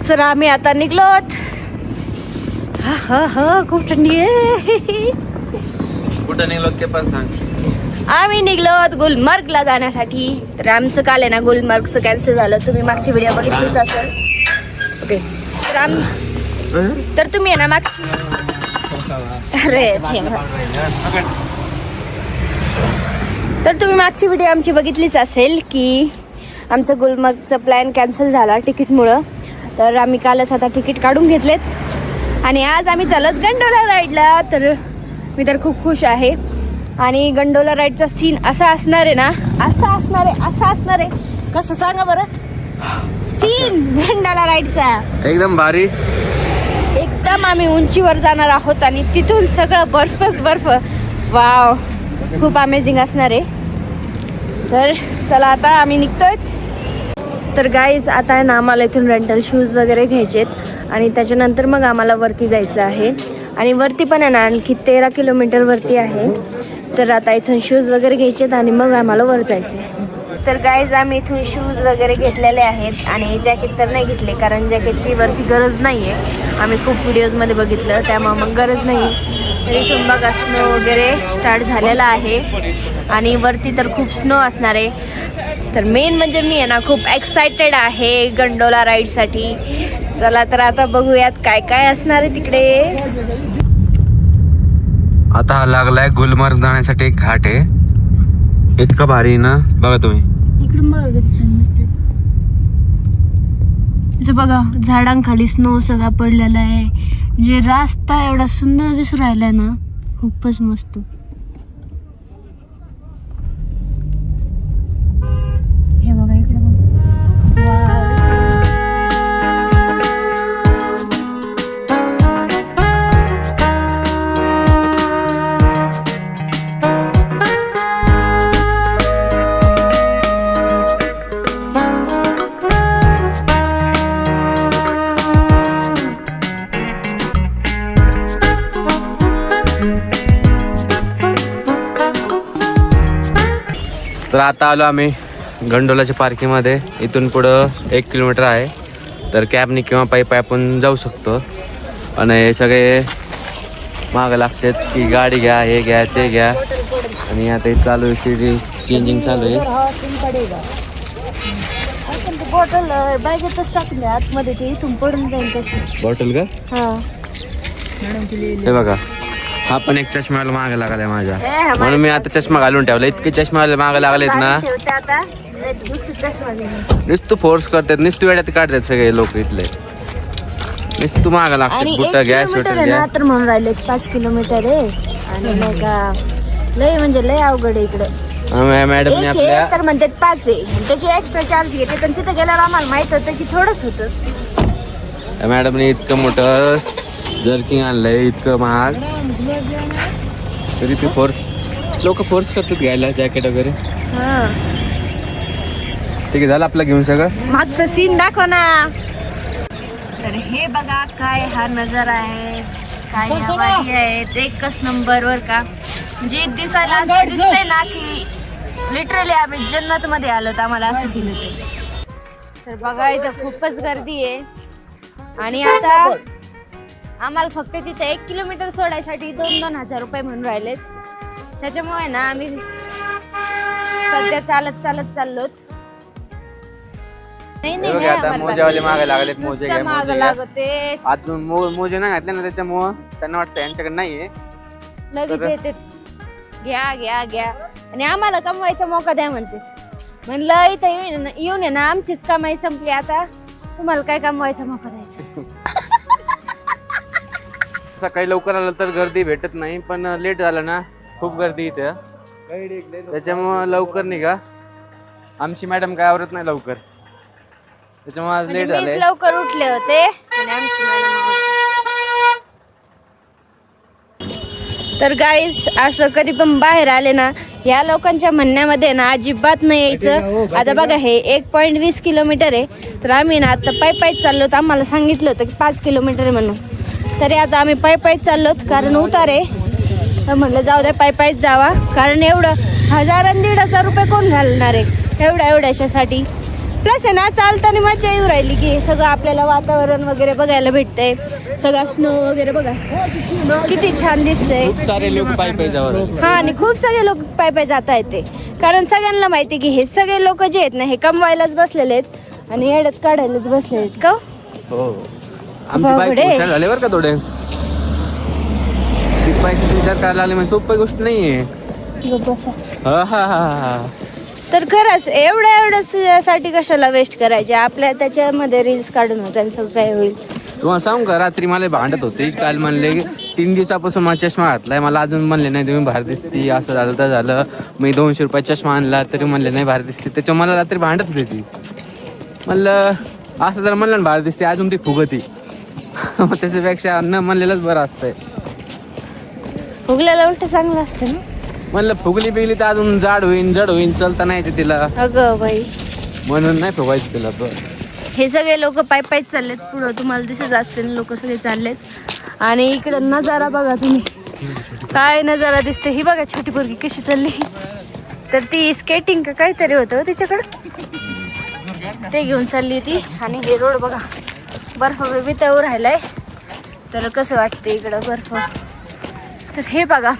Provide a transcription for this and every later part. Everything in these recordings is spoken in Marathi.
तर आम्ही आता निघलोत. हा हा हा खूप थंडी आहे. कुठं निघलोत ते पण सांग. आम्ही निघलोत गुलमर्गला जाण्यासाठी. तर आमचं काल आहे ना गुलमर्गचं कॅन्सल झालं. तुम्ही मागची व्हिडिओ बघितलीच असेल. ओके तर तुम्ही आहे ना मागची तर तुम्ही मागची व्हिडिओ आमची बघितलीच असेल की आमचं गुलमर्गचं प्लॅन कॅन्सल झाला तिकीटमुळं. तर आम्ही कालच आता तिकीट काढून घेतलेत आणि आज आम्ही चालत गंडोला राईडला. तर मी तर खूप खुश आहे. आणि गंडोला राईडचा सीन असा असणार आहे ना, असा असणार आहे. कसं सांगा बरं सीन गंडोला राईडचा एकदम भारी. एकदम आम्ही उंचीवर जाणार आहोत आणि तिथून सगळं बर्फच बर्फ. वाव खूप अमेझिंग असणार आहे. तर चला आता आम्ही निघतोय. तर गाईज आता आहे ना आम्हाला इथून रेंटल शूज वगैरे घ्यायचेत आणि त्याच्यानंतर मग आम्हाला वरती जायचं आहे. आणि वरती पण आहे ना आणखी 13 किलोमीटर वरती आहे. तर आता इथून शूज वगैरे घ्यायचेत आणि मग आम्हाला वर जायचं आहे. तर गाईज आम्ही इथून शूज वगैरे घेतलेले आहेत आणि जॅकेट तर नाही घेतले कारण जॅकेटची वरती गरज नाही आहे. आम्ही खूप व्हिडिओजमध्ये बघितलं त्यामुळे मग गरज नाही. तर इथून बघा स्नो वगैरे स्टार्ट झालेला आहे आणि वरती तर खूप स्नो असणार आहे. तर मेन म्हणजे मी आहे ना खूप एक्सायटेड आहे गंडोला राईडसाठी. चला तर आता बघूयात काय काय असणार आहे तिकडे. आता हा लागलाय गुलमर्ग जाण्यासाठी एक घाट आहे. इतकं भारी ना बघा तुम्ही. इकडून बघा झाडांखाली स्नो सगळा पडलेला आहे. म्हणजे रास्ता एवढा सुंदर दिसून राहिलाय ना खूपच मस्त. हे बघा इकडे तर आता आलो आम्ही गंडोलाच्या पार्किंगमध्ये. इथून पुढं 1 किलोमीटर आहे. तर कॅबनी किंवा पायी आपण जाऊ शकतो. आणि हे सगळे मागं लागतात की गाडी घ्या, हे घ्या, ते घ्या. आणि आता हे चालू आहे सिटी चेंजिंग चालू आहे. बॉटल बॅगेतच टाकून द्या आतमध्ये ते इथून पडून जाईल तशी बॉटल का. हा हे बघा हा पण एक चष्म्याला मागे लागलाय माझ्या. म्हणून मी आता चष्मा घालून ठेवला. इतके चष्म्याला मागे लागलेत ना नुसतं फोर्स करतात. नुसतं वेळात काढतात सगळे लोक इथले. नुसतं मागं लागतात. बुट्टा घ्या, स्वेटर घ्या. तर म्हणून राहिले 5 किलोमीटर आहे आणि नाही का लय म्हणजे लय अवघड आहे इकडे. मॅडमने आपल्या तर म्हणतात 5 आहे त्याचे एक्स्ट्रा चार्ज घेते. पण तिथे गेल्यावर आम्हाला माहित होतं की थोडंच होतं. मॅडमने इतकं मोठं जर्किंग आणलंय इतकं महाग तरी ते लोक फोर्स करतात घ्यायला जॅकेट वगैरे. ठीक आहे झालं आपलं घेऊन सगळं. मागचं सीन दाखव ना. तर हे बघा काय हा नजारा आहे. काय ह्या वाडी आहेत एकच नंबर वर का. म्हणजे दिसायला असं दिसतंय ना की लिटरली आम्ही जन्नत मध्ये आलोत. आम्हाला असं फील होतं. तर बघा इथं खूपच गर्दी आहे आणि आता आम्हाला फक्त तिथे 1 किलोमीटर सोडायसाठी 2-2 हजार रुपये म्हणून राहिलेत. त्याच्यामुळे ना आम्ही सध्या चालत चाललोत. नाही आता मोजेवाले मागे लागलेत. मोजे लागते अजून मोजे नाही घातले ना त्याच्यामुळं त्यांना वाटतं यांच्याकडे नाहीये. लगेच येते घ्या घ्या घ्या आणि आम्हाला कमवायचा मौका द्या म्हणते. म्हणलं इथं येऊन आहे ना आमचीच कमाई संपली. आता तुम्हाला काय कमवायचा मौका द्यायचा. सकाळी लवकर आलं तर गर्दी भेटत नाही पण लेट झालं ना खूप गर्दी इथे. त्याच्यामुळं लवकर निघा. आमची मॅडम काय आवरत नाही लवकर त्याच्यामुळे आज लेट झालंय. लवकर उठले होते आणि आमची तर गाईस असं कधी पण बाहेर आले ना या लोकांच्या म्हणण्यामध्ये ना अजिबात नाही यायचं. आता बघा हे 1.20 किलोमीटर आहे. तर आम्ही ना आता पायी चाललो. तर आम्हाला सांगितलं होतं की 5 किलोमीटर आहे म्हणून. तरी आता आम्ही पायी चाललोत कारण उतार आहे. तर म्हणलं जाऊ द्या पायीच जावा कारण एवढं 1000-1500 रुपये कोण घालणार आहे एवढ्याशासाठी. प्लस आहे ना चालताना मजा येऊ राहिली की सगळं आपल्याला वातावरण वगैरे बघायला भेटतंय. सगळा स्नो वगैरे बघा किती छान दिसतंय. खूप सारे लोक पायी जावर. हा आणि खूप सगळे लोक पायी जात आहेत ते, कारण सगळ्यांना माहिती की हे सगळे लोक जे आहेत ना हे कमवायलाच बसलेले आहेत आणि येड्यात काढायलाच बसलेले आहेत का. हो आमची बाईक हुशार झाले बरं का थोडे. पैशाचा विचार करायला लागले म्हणजे सोपी गोष्ट नाहीये. तर खरंच एवढ्या साठी कशाला वेस्ट करायचे, आपल्या त्याच्यामध्ये रील्स काढून होत आणि सगळं काय होईल. तुम्हाला सांगू का, रात्री मला भांडत होते. काल म्हणले 3 दिवसापासून मला चष्मा घातलाय, मला अजून म्हणले नाही तुम्ही बाहेर दिसती, असं झालं तर झालं. मी 200 रुपये चष्मा आणला तरी म्हणले नाही बाहेर दिसते. त्याच्यावर मला रात्री भांडत होते ती. म्हणलं असं जर म्हणलं ना बाहेर दिसते अजून ती फुगती. मग त्याच्यापेक्षा न म्हणलेलंच बरं असतंय. फुगल्याला उलट चांगलं असतं ना. म्हणलं फुगली बिगली तर अजून जड होईन चलता नाही ते तिला. अगं बाई म्हणून नाही फुगायचं तिला. तर हे सगळे लोक पायी चाललेत पुढं, तुम्हाला दिसत असतील लोक सगळे चाललेत. आणि इकडं नजारा बघा तुम्ही, काय नजारा दिसते. ही बघा छोटी पोरगी कशी चालली, तर ती स्केटिंग का काहीतरी होतं तिच्याकडं, ते घेऊन चालली ती. आणि हे रोड बघा बर्फ वितळून राहिलाय, तर कसं वाटतं इकडं बर्फ. तर हे बघा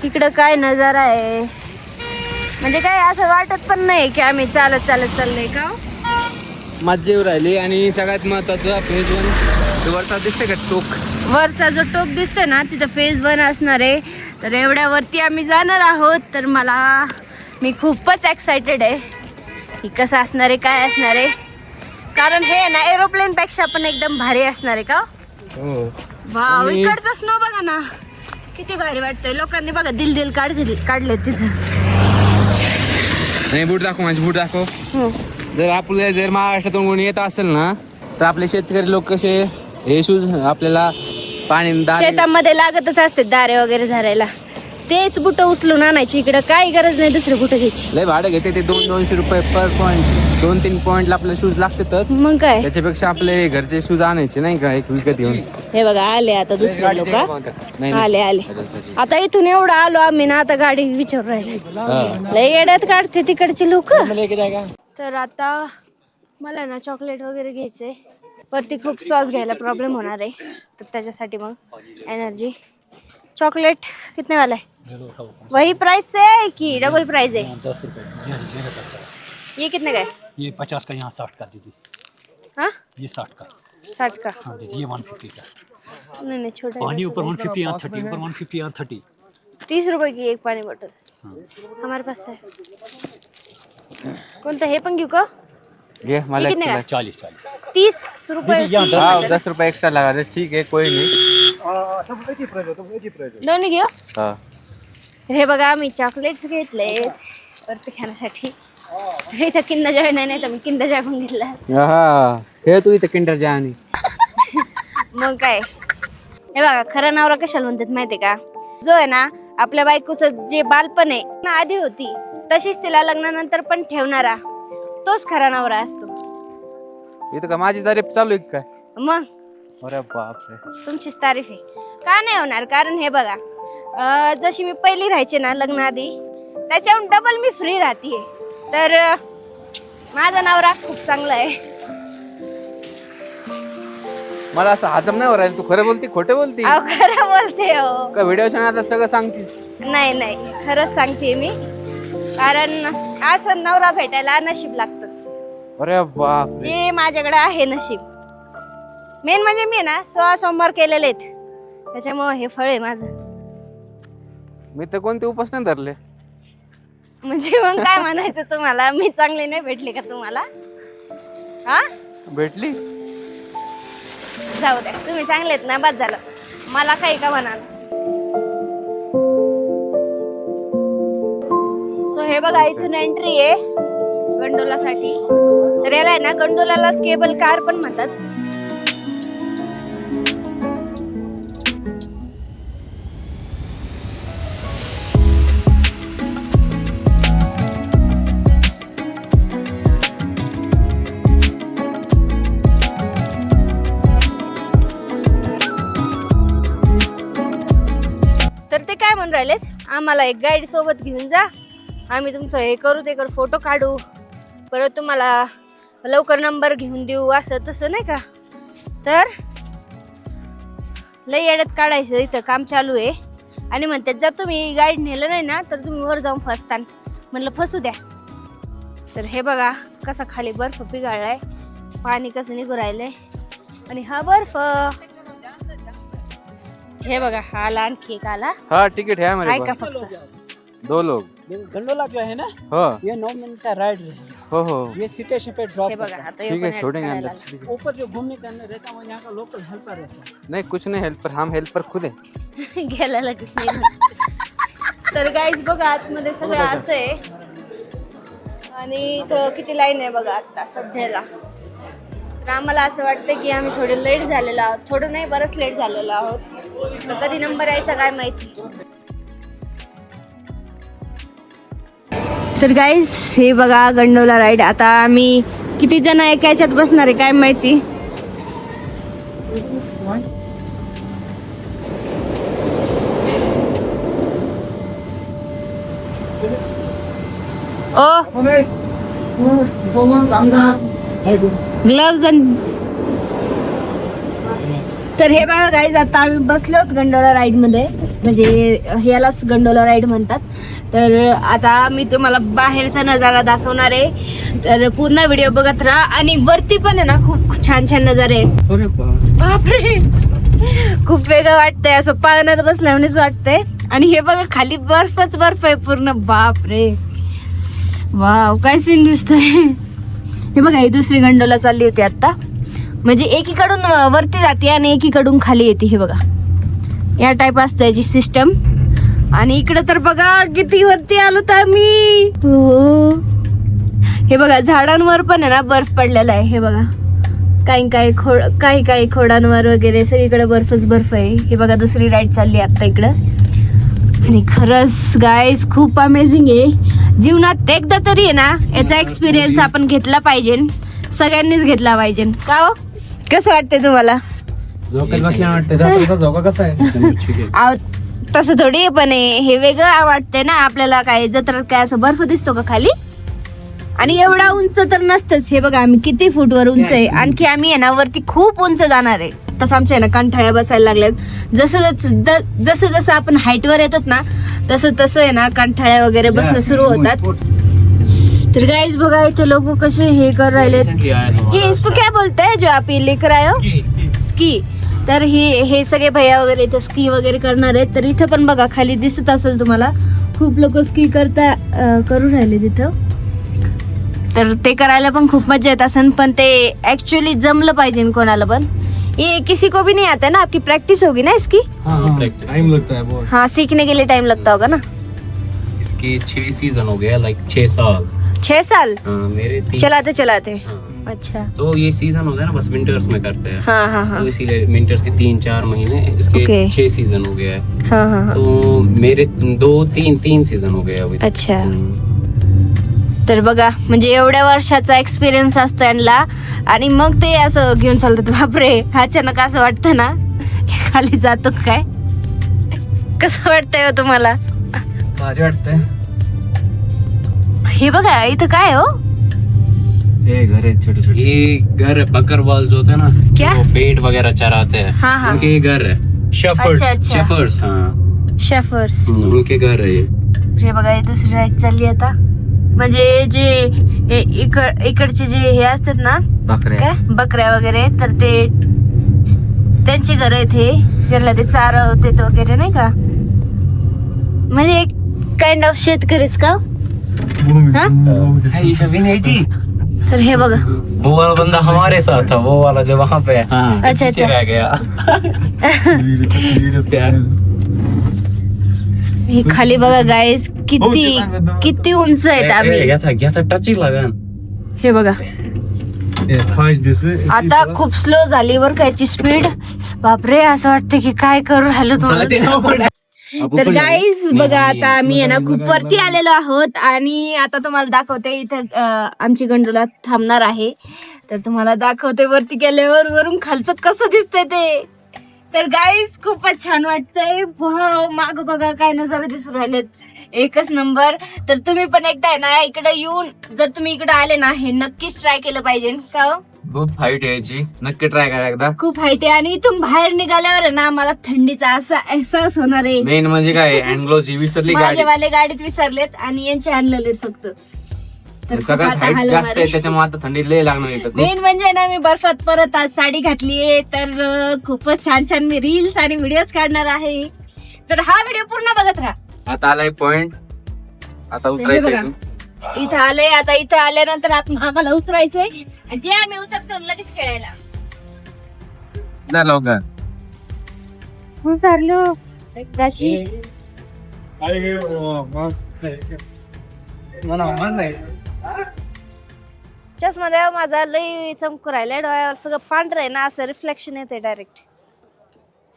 इकडं काय नजारा आहे, म्हणजे काय असं वाटत पण नाही की आम्ही चालत चाललंय का. मज्जा येऊ राहिली. आणि सगळ्यात महत्वाचं फेज 1 वरचा दिसते का टोक, वरचा जो टोक दिसतोय ना तिथं फेज 1 असणार आहे. तर एवढ्यावरती आम्ही जाणार आहोत. तर मी खूपच एक्सायटेड आहे की कसं असणार आहे, काय असणार आहे. कारण हे ना एरोप्लेन पेक्षा पण एकदम भारी असणार आहे का. वाव इकडचा स्नो बघा ना किती भारी वाटतंय. लोकांनी बघा दिल काढले तिथं. नाही बूट दाखव, माझे बूट दाखव. जर महाराष्ट्रातून कोणी येत असेल ना तर आपले शेतकरी लोक कसे हे शूज आपल्याला पाणी शेतामध्ये लागतच असते दारे वगैरे धरायला, तेच बुट उचलून आणायची. इकडं काही गरज नाही दुसरे बुट घ्यायची. लय भाडं घेते ते 200-200 रुपये पर पॉईंट. 2-3 पॉईंटला आपले शूज लागतात. मग काय त्याच्यापेक्षा आपले घरचे शूज आणायचे नाही का, एक विकत घेऊन. हे बघा आले आता दुसरे लोक आले. आता इथून एवढं आलो आम्ही ना, आता गाडी विचारून राहिली. लय येड्यात काढते तिकडचे लोक. तर आता मला ना चॉकलेट वगैरे घ्यायचंय, वरती खूप श्वास घ्यायला प्रॉब्लेम होणार आहे. तर त्याच्यासाठी मग एनर्जी चॉकलेट कितने वाला है, वही प्राइस से है कि डबल प्राइस है. 10 रुपये ये कितने का है. ये 50 का, यहाँ 60 का दीदी. हाँ ये 60 का. 60 का. हाँ दीदी ये 150 का. नहीं छोटा पानी ऊपर 150, यहाँ 30, ऊपर 150, यहाँ 30. 30 रुपए की एक पानी बोतल हमारे पास है. कोणतं हे पण घेऊ का. घे मला कितने का. 40. 30 रुपये. हाँ 10 रुपये एक्स्ट्रा लगा दे. ठीक है कोई नहीं. दोन्ही घेऊ. हाँ हे बघा आम्ही चॉकलेट्स घेतलेत वरती खाण्यासाठी. तर इथं किंडर जॉय नाही तर मी किंडर जॉय पण घेतला. हा हे तू इथं किंडर जॉय आणि मग काय. हे बघा खरा नवरा कशाला म्हणतात माहितीये का, जो आहे ना आपल्या बायकोचं जे बालपण आहे ना आधी होती तशीच तिला लग्नानंतर पण ठेवणारा, तोच खरा नवरा असतो. इथं का माझी तारीफ चालू आहे काय. मग अरे बापरे, तुमचीच तारीफ आहे का नाही होणार. कारण हे बघा जशी मी पहिली राहायचे ना लग्न आधी, त्याच्याहून डबल मी फ्री राहतीये. तर माझा नवरा खूप चांगला आहे. मला असं हजम नाही हो राहील. तू खरं बोलती खोटे बोलती खरं बोलते हो का. व्हिडिओच्या आता सगळं सांगतीस. नाही खरंच सांगते मी. कारण असं नवरा भेटायला नशीब लागतं. अरे बाप, जे माझ्याकडे आहे नशीब. मेन म्हणजे मी ना 16 सोमवार केलेले आहेत, त्याच्यामुळे हे फळ आहे माझं. मी तर कोणते उपास नाही धरले. म्हणजे मग काय म्हणायचं तुम्हाला, मी चांगली नाही भेटली का तुम्हाला. हा भेटली. जाऊ द्या, तुम्ही चांगलेत ना, बाद झालं. मला काही का म्हणाल. सो हे बघा इथून एंट्री आहे गंडोलासाठी. तर याला आहे ना गंडोलाला केबल कार पण म्हणतात. तर ते काय म्हणून राहिलेत, आम्हाला एक गाईड सोबत घेऊन जा, आम्ही तुमचं हे करू ते करू, फोटो काढू, परत तुम्हाला लवकर नंबर घेऊन देऊ असं तसं नाही का. तर लई येड्यात काढायचं, इथं काम चालू आहे आणि म्हणतात जर तुम्ही गाईड नेलं नाही ना तर तुम्ही वर जाऊन फसता. म्हणलं फसू द्या. तर हे बघा कसा खाली बर्फ पिघळलाय, पाणी कसं निघू राहिलंय आणि हा बर्फ हे बघा. हा आला आणखी एक आला. हाँ टिकट है मेरे ऐका पास, फक्त 2 लोग. गंडोला जो है ना, हो ये 9 मिनट का राइड है. हो हो ये स्टेशन पे ड्रॉप हे बघा करता आता ठीक है, हे पण छोड़ेंगे करायला अंदर. लागलं. है. ऊपर जो घूमने का अंदर रहता है वो यहाँ का लोकल हेल्पर रहता है. नहीं कुछ नहीं, हेल्पर हम हेल्पर खुद है. गेला लगेच नाही. तर गाईज बघा आतमध्ये सगळं असं आहे आणि इथं किती लाईन आहे बघा आता सध्याला. तर आम्हाला असं वाटतं की आम्ही थोडे लेट झालेलो आहोत. थोडं नाही, बरंच लेट झालेलो आहोत. तर कधी नंबर यायचा काय माहिती. तर गाईज हे बघा गंडोला राईड. आता आम्ही किती जण एका याच्यात बसणार आहे काय माहिती. ओ ग्लव्स आणि तर हे बघा गाईज आता आम्ही बसलो आहोत गंडोला राईड मध्ये, म्हणजे ह्यालाच गंडोला राईड म्हणतात. तर आता मी तुम्हाला बाहेरचा नजारा दाखवणार आहे. तर पूर्ण व्हिडिओ बघत राहा. आणि वरती पण आहे ना खूप छान छान नजारे आहेत. बापरे खूप वेगळं वाटतंय, असं पाण्यात बसल्यानेच वाटतंय. आणि हे बघा खाली बर्फच बर्फ आहे पूर्ण. बापरे वाव काय सीन दिसतंय. हे बघा ही दुसरी गंडोला चालली होती आता, म्हणजे एकीकडून वरती जाते आणि एकीकडून खाली येते. हे बघा या टाईप असतं याची सिस्टम. आणि इकडं तर बघा किती वरती आलो तर आम्ही. हो हे बघा झाडांवर पण आहे ना बर्फ पडलेला आहे. हे बघा काही खोडांवर वगैरे सगळीकडे बर्फच बर्फ आहे. हे बघा दुसरी राईड चालली आता इकडं. आणि खरंच गाईज खूप अमेझिंग आहे. जीवनात एकदा तरी आहे ना याचा एक्सपिरियन्स आपण घेतला पाहिजे, सगळ्यांनीच घेतला पाहिजे. का हो कसं वाटतंय तुम्हाला. झोका कसा आहे. तसं थोडी आहे, पण हे वेगळं वाटतंय ना आपल्याला. काय जत्रात काय असं बर्फ दिसतो का खाली. आणि एवढा उंच तर नसतंच. हे बघा आम्ही किती फूटवर उंच आहे. आणखी आम्ही आहे ना वरती खूप उंच जाणार आहे. तसं आमच्या आहे ना कंठाळ्या बसायला लागल्यात. जसं जसं आपण हाईटवर येतात ना तसं तसं आहे ना कंठाळ्या वगैरे बसणं सुरू होतात. तर गाइस बघा इथे लोक कसे हे कर राहिले. ये इसको क्या बोलते हैं जो आप ये लेकर आए हो. स्की. तर हे सगळे भैया वगैरे इथे स्की वगैरे करणार आहेत. तर इथं पण बघा खाली दिसत असेल तुम्हाला खूप लोक स्की करू राहिले तिथं. तर ते करायला पण खूप मजा येत असेल, पण ते ऍक्च्युअली जमलं पाहिजे कोणाला पण. ये किसी को भी नहीं आता है ना. आपकी प्रैक्टिस होगी ना इसकी. टाइम लगता है बहुत. हाँ सीखने के लिए टाइम लगता होगा ना. इसके 6 सीजन हो गया, लाइक 6 साल. 6 साल मेरे 3. चलाते. हाँ। अच्छा तो ये सीजन होता है ना बस विंटर्स में करते हैं. हाँ तो इसीलिए विंटर्स के 3-4 महीने इसके Okay. 6 सीजन हो गया है. हाँ. तो मेरे 3 सीजन हो गया अभी. अच्छा. तर बघा म्हणजे एवढ्या वर्षाचा एक्सपिरियन्स असतो यांना. आणि मग ते असं घेऊन चालतात. बापरे अचानक असं वाटतं ना खाली जातो काय. कसं वाटतंय हो तुम्हाला. भारी वाटतंय. हे बघा इथं काय हो. ये घर है छोटे छोटे. ये घर है बकरवाल जो होते हैं ना, क्या? वो पेट वगैरह चराते हैं. हाँ. उनके ये घर है. शेफर्ड्स. अच्छा. शेफर्ड्स. हाँ शेफर्स. उनके घर है ये. हे बघा ही दुसरी राईड चालली आता. म्हणजे जे इकडचे जे हे असतात ना बकऱ्या. काय बकऱ्या वगैरे तर ते त्यांची घर आहेत हे, ज्यांना ते चारवतात वगैरे नाही का. म्हणजे एक काइंड ऑफ शेतकरीच का. हा? ये सभी नहीं थी. तर हे बघा वो वाला बंदा हमारे साथ था, वो वाला जो वहाँ पे है. अच्छा पीछे रह गया. हे खाली बघा गाईस किती उंच आहेत आम्ही. गया था टच ही लगा. हे बघा आता खूप स्लो झाली वर कायची स्पीड. बापरे असं वाटतं की काय करू राहिलो तुम्हाला. तर गाईज बघा आता आम्ही आहे ना खूप वरती आलेलो आहोत आणि आता तुम्हाला दाखवते इथं आमची गंडोला थांबणार आहे. तर तुम्हाला दाखवते वरती गेल्यावर वरून खालचं कसं दिसतंय ते. तर गाईज खूपच छान वाटतंय. माग बघा काय नजारे दिसून राहिलेत. एकच नंबर. तर तुम्ही पण एकदा आहे ना इकडे येऊन जर तुम्ही इकडे आले ना हे नक्कीच ट्राय केलं पाहिजे का हो? खूप हाईट यायची, नक्की ट्राय करा एकदा. खूप हाईट आहे आणि इथून बाहेर निघाल्यावर आहे ना मला थंडीचा असा एहसास होणार आहे. मेन म्हणजे काय अँग्लोची विसरली गाडी. माझेवाले गाडीत विसरलेत आणि यांचे आणलेले फक्त. तर खूप सगळ्यात आता हाईट हाल जास्त होणार आहे आहे. त्याच्यामुळे आता थंडी लय लागणार येतात. मेन म्हणजे ना मी बर्फात परत आज साडी घातलीये तर खूपच छान छान मी रील्स आणि व्हिडिओज काढणार आहे. तर हा व्हिडिओ पूर्ण बघत राहा. आता आलाय पॉइंट, आता हे उतरायचं बघा. इथं आलंय. आता इथं आल्यानंतर आपण आम्हाला उतरायचंय आणि जे आम्ही उतरतो लगेच खेळायला. लवकर. उतरलो एकदाची. चष्मा माझा लय चमकू राहिलाय डोळ्यावर, सगळं पांढरं आहे ना, असं रिफ्लेक्शन येते डायरेक्ट.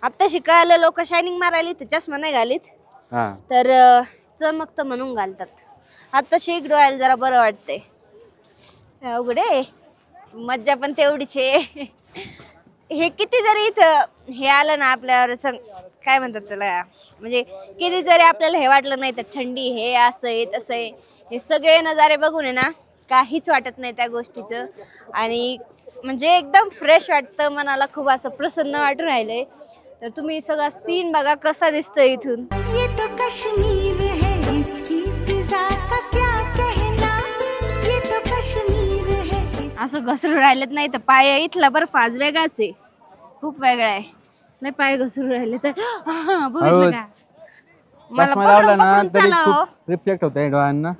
आता शिकायला लोक शायनिंग मारायला ते चष्मा नाही घालीत तर चमकतं म्हणून घालतात. आता शेक डोळ्याला जरा बरं वाटतंय. अवघडे मज्जा पण तेवढीच आहे. हे किती जरी इथं हे आलं ना आपल्यावर काय म्हणतात त्याला, म्हणजे किती जरी आपल्याला हे वाटलं नाही तर थंडी हे असं आहे तसं आहे, हे सगळे नजारे बघून आहे ना काहीच वाटत नाही त्या गोष्टीचं. आणि म्हणजे एकदम फ्रेश वाटतं, मनाला खूप असं प्रसन्न वाटून राहिलंय. तर तुम्ही सगळा सीन बघा कसा दिसतोय इथून. ये तो कश्मीर है, इसकी फिजा का क्या कहना, ये तो कश्मीर है. असं घसरून राहिलेत नाही तर पाय इथला बर्फ आज वेगळाच आहे, खूप वेगळा आहे. नाही पाय घसरून राहिले तर बघितलं का मला पकडून पकडून चालावं. रिफ्लेक्ट होतंय डोळ्यांना,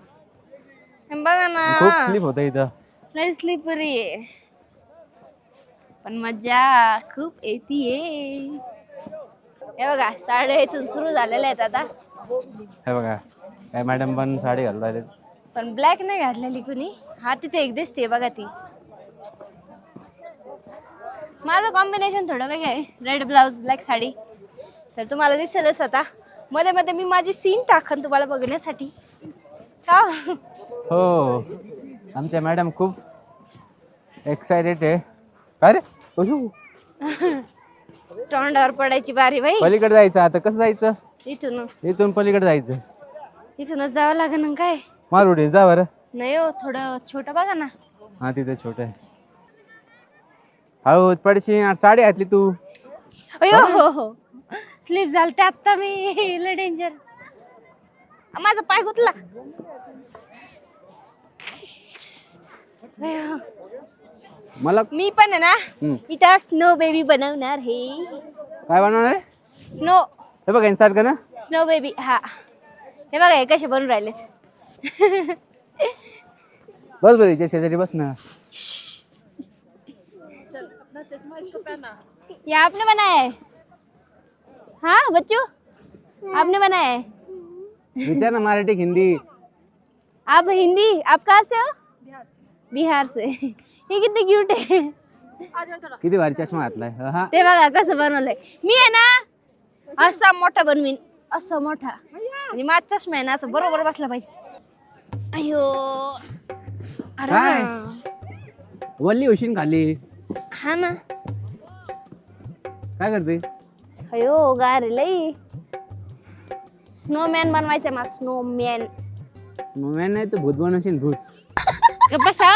बघा ना खूप स्लिप होतं इथं. लय स्लिपरी आहे पण मजा खूप येतीये. हे बघा साड्या इथून सुरू झालेल्या आहेत आता. हे बघा काय मॅडम पण साडी घालून राहिले, पण ब्लॅक नाही घातलेली कुणी. हा तिथे एक दिसते बघा ती. माझं कॉम्बिनेशन थोडं वेगळं आहे, रेड ब्लाउज ब्लॅक साडी. तर तुम्हाला दिसेलच आता. मध्ये मध्ये मी माझी सीन टाकन तुम्हाला बघण्यासाठी का. हो आमच्या मॅडम खूप एक्सायटेड आहे. अरे तोंडावर पडायची बारी बाई. पलीकडे जायचं, आता कसं जायचं, इथून पलीकडे जायचं. इथूनच जावं लागेल ना काय. मारुडी जा बरं. नाही हो थोडं छोटं बघा ना. हा तिथे छोट आहे. हो पडशी साडी घातली तू. अयो हो हो स्लीप झालते आता मी. लय डेंजर. माझा पाय गुतला. अयो. मला मी पण आहे ना इथं स्नो बेबी बनवणार हे. काय बनवणार आहे. स्नो हे बघ सारखं ना, स्नो बेबी. हा हे बघा हे कसे बनवून राहिले. बस बरं हिच्या शेजारी बस ना. ये आपने बनाया है. हाँ बच्चों आपने बनाया है. विचार ना मराठी हिंदी. आप हिंदी, आप कहाँ से हो. बिहार से. ये किती क्यूट आहे. किती भारी चष्मा घातलाय. हा ते बघा कसं बनवलंय. मी आहे ना असा मोठा बनवीन, असं मोठा. आणि माझा चष्मा आहे ना असं बरोबर बसला पाहिजे. अयो काय वल्ली होशील खाली. हा ना. काय करते. अयो गार लई. स्नोमॅन बनवायचंय मला. स्नोमॅन. स्नोमॅन नाही तर भूत बनवशील भूत. कसा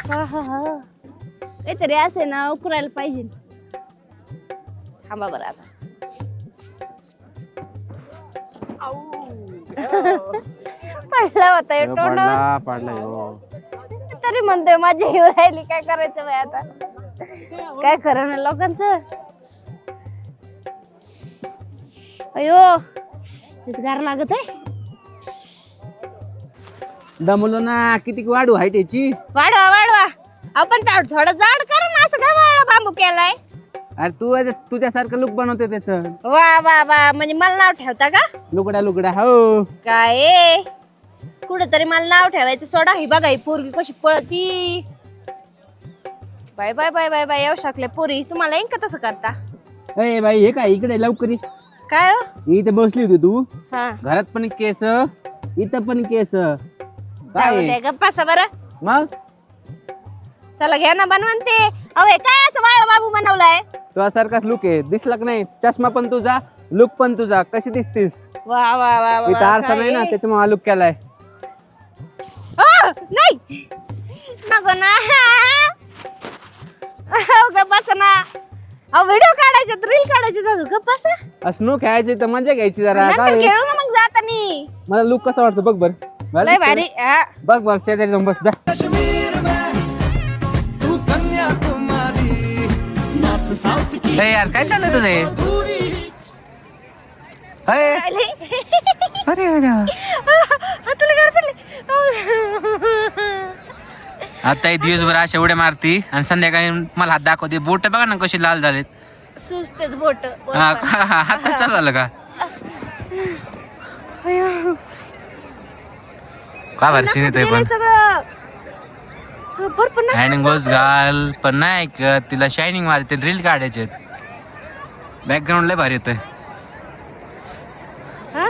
काहीतरी असे ना उकरायला पाहिजे. थांबा बरं आता. पडला होता तोंडावर. पाडला हो. तरी म्हणतोय माझी हिव राहिली. काय करायचं बाई आता. काय खरं ना लोकांचं. अयो गार लागत आहे. दमलो ना किती वाढू हाईट याची. वाढवा वाढवा. आपण थोडं जाड करा ना. असं काय वाढवा बांबू केलाय. अरे तू तुझ्यासारखं लुक बनवते त्याच. वा वा वा म्हणजे मला नाव ठेवता का. लुगड्या हो काय कुठेतरी मला नाव ठेवायचं सोडा. ही बघा ही पोरगी कशी पळती. Bye bye bye bye bye. येऊ शकले पोरी तुम्हाला येईन का तसं करता. ए बाई हे काय इकडे लवकर काय हो? इथे बसली होती तू. हा घरात पण केस, इथं पण केस. जाऊ दे गप्पा सा बरं. मग चला घ्या ना बनवते. अवे काय असं वाळ बाबू बनवलाय. तुझ्यासारखाच लुक आहे. दिसला का नाही. चष्मा पण तुझा, लुक पण तुझा. कशी दिसतीस. वा वा वा वा इथं आरसा नाही ना त्याच्यामुळे आलूक केलाय. नाही नको ना गप्प बसा ना. व्हिडिओ काढायचे रील काढायचे जाऊ गप्प बसा. स्नो खेळायची तर मजा घ्यायची जरा. नंतर काय खेळू ना मग जातानी. मला लुक कसा वाटतो बघ बर. लय भारी हा. बघ बघ शेजारी जाऊन बस जा. ए यार काय चाललं तुझं? आले. अरे अरे हाताला गार पडले. आता ही दिवसभर अशा उड्या मारती आणि संध्याकाळी मला हात दाखवते. बोट बघा ना कशी लाल झालेत. सुचतेत बोट. हात चालू झालं का? का भरशी नाही पण सगळं बर्फ ना. हँड ग्लोव्स घाल पण नाही ऐकत. तिला शायनिंग मारते. रील काढायचे. बॅकग्राऊंड लय भारी येतोय. हा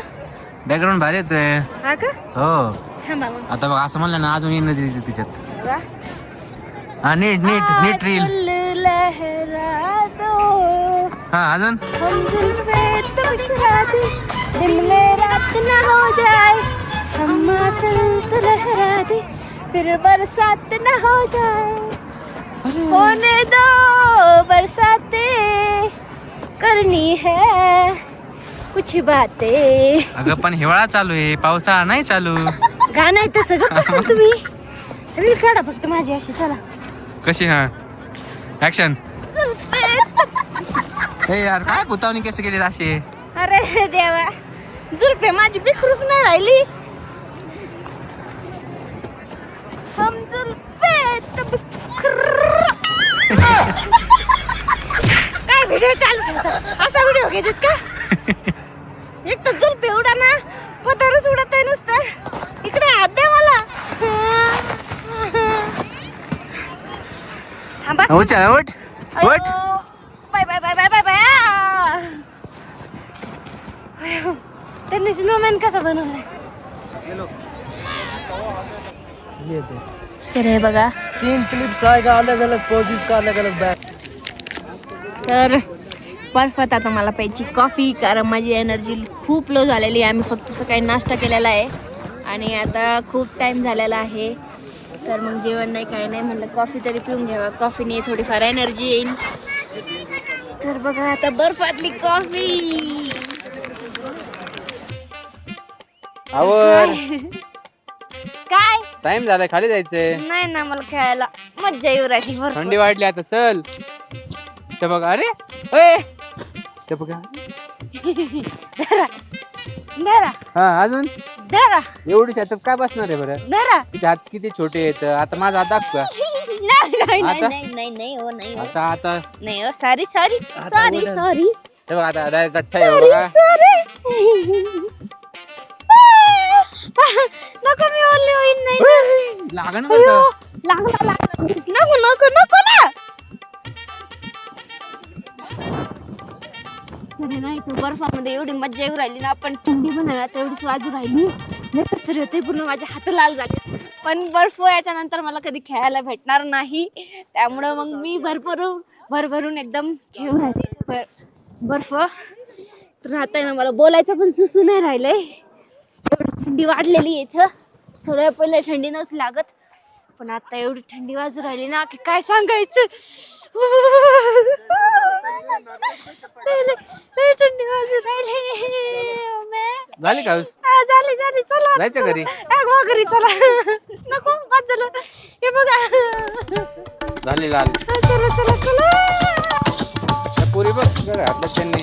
बॅकग्राऊंड भारी येतोय. हा का हो थांबा मग. आता बघ असं म्हणलं ना अजून एनर्जी येते तिच्यात. बघा. हा नीट नीट नीट रील. चल लहरा दो हा अजून हम दिल पे तो बिखरा दे दिल में रात ना हो जाए हम चल तो लहरा दे फिर बरसात ना हो जाए होने दो बरसातें करनी है कुछ बातें. अगं पण हिवाळा चालू आहे. पावसाळा नाही चालू. गाणं आहे तसं गप्प बसा तुम्ही. रील काढा फक्त माझी अशी. चला कशी हा ऍक्शन. हे यार काय भुतावणी कसे केली अशी. अरे देवा जुल्फे माझी बिखरूच नाही राहिली. हम जुल्फे तो काय व्हिडिओ चालू ठेवतात. असा व्हिडिओ घेतात का? एक तर जुल्फे उडा ना पदरच उडत आहे नुसतं. इकडे हात द्या मला. थांबा. उठ उठ उठ. Bye bye bye bye bye bye. त्यांनी स्नोमॅन कसा बनवलाय. तर हे बघा 3 क्लिप्स आएगा अलग अलग पोजेस का अलग अलग बैक. तर बर्फात आता मला प्यायची कॉफी कारण माझी एनर्जी खूप लो झालेली आहे. आम्ही फक्त सकाळी नाश्ता केलेला आहे आणि आता खूप टाईम झालेला आहे. तर मग जेवण नाही काही नाही म्हणलं कॉफी तरी पिऊन घ्यावा. कॉफीने थोडीफार एनर्जी येईल. तर बघा आता बर्फातली कॉफी. आवर काय टाइम झालाय खाली जायचंय. नाही ना मला खेळायला मज्जा येऊ राहिली. बर्फ थंडी वाढली आता चल. ते बघा अरे ए ते बघा. धरा धरा हा अजून धरा एवढीच हातात काय बसणार आहे बरं. धरा. तिचे हात किती छोटे आहेत. आता माझा हात दाखव का. नाही नाही आता? नाही नाही नाही हो नाही हो. आता आता नाही हो सॉरी सॉरी सॉरी सॉरी हे बघा आता डायरेक्ट गठ्ठा आहे बघा. सॉरी. नको मी ओरली होईन. नाही लागण अयो, लागला लागला. नको नको नको ना. तरी नाही तो बर्फामध्ये एवढी मज्जा येऊ राहिली ना. आपण थंडी पण आहे तेवढीच वाजू राहिली. लय कचरे होते पूर्ण माझे हात लाल झाले. पण बर्फ याच्यानंतर मला कधी खेळायला भेटणार नाही. त्यामुळं मग मी भरभरून एकदम खेळू राहिले बर्फ. तर आता आहे ना मला बोलायचं पण सुसू नाही राहिलंय. एवढी थंडी वाढलेली आहे इथं. थोड्या पहिले थंडी नव्हती लागत पण आता एवढी थंडी वाजू राहिली ना की काय सांगायचं. थंडी वाजू राहिली. झाली का झाली झाली. चला जायचं घरी. घरी चला. नको बस झालं. हे बघा झाली लाल. चला चला चला. पुरी बघ घरातलं त्यांनी